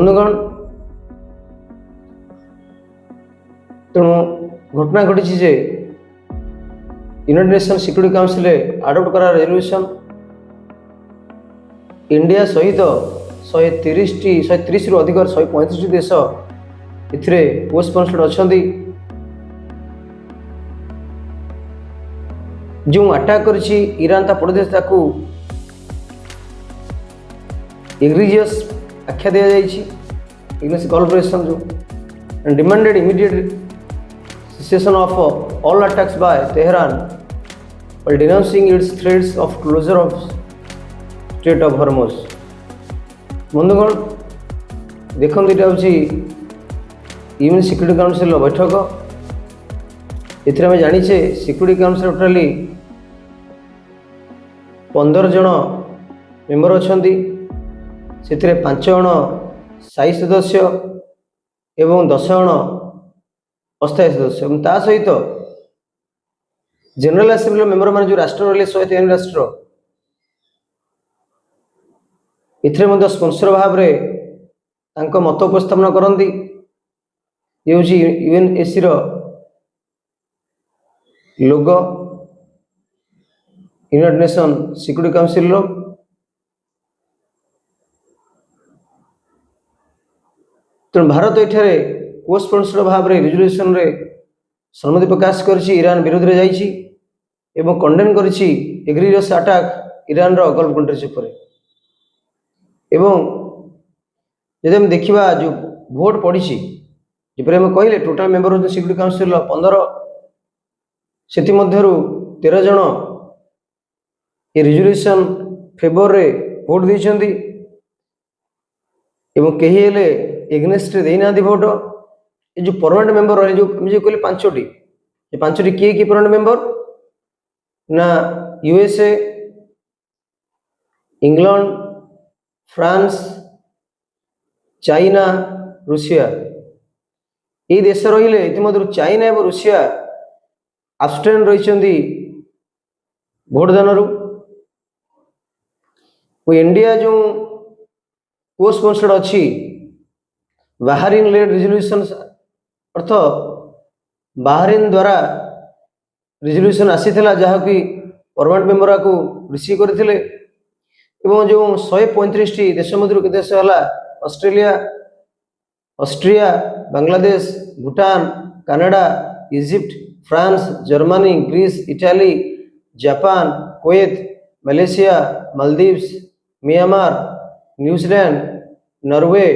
बंधुगण तेणु घटना घटी जे United Nation Security Council adopt करा रेजोल्यूशन इंडिया सहित 130 रु अधिक 135 देश एथिरे को स्पॉन्सर्ड अछंती। जो अटैक करिछि ईरान ता पड़ोसी देश ताकू एग्रीजियस आख्या दिया जाइछि एग्रीजियस कोलैबोरेशन जो and demanded immediate cessation of all attacks by Tehran while denouncing its threats of closure of Strait of Hormuz। बंधुगण देखते ये हूँ यूएन सिक्योरिटी काउंसिल बैठक एमें जाचे सिक्योरिटी काउंसिल टोटाली 15 जन मेम्बर अच्छा से 5 जन स्थायी सदस्य एवं 10 जन अस्थायी सदस्य और ता सहित जनरल असेंबली मेम्बर मान जो राष्ट्र रही 103 राष्ट्र एथरे स्पॉन्सर भाव में मत उपस्थापन करती। ये हूँ यूएनएससी लोगो यूनाइटेड नेशन सिक्योरिटी काउंसिल तेणु भारत ये को स्पॉन्सर भाव में रेजोल्यूशन रे सहमति प्रकाश कर ईरान विरोध में जाइए एवं कंडेम कर एग्रीजियस अटैक ईरान रो गल्फ कंट्रीज उपर एवं जब हम देखा जो भोट पड़ी जपरी आम कहले टोटाल मेम्बर होते सिक्योरिटी काउंसिल 15 से 13 जन ये रेजोल्यूशन फेवर रे भोट देइछंती एवं कही हेले एग्नेस्ट देना भोट। ये जो परमानेंट मेम्बर रहे जो कहले 5टी ये 5टी किए परमानेंट मेम्बर ना USA England France China Russia ये देश रहिले इतिमध्य चाइना एवं रूसिया आब्स्टेन रही भोटदान इंडिया जो को स्पॉन्सर्ड अच्छी बाहरीन लेड रेजोल्यूशन अर्थ बाहरीन द्वारा रेजोल्यूशन आसीथिला जहाँकि परमानेंट मेम्बर को रिसीव करथिले एवं जो 135 देश मध्य देश है Australia Austria Bangladesh Bhutan Canada Egypt France Germany Greece Italy Japan Kuwait Malaysia Maldives Myanmar New Zealand Norway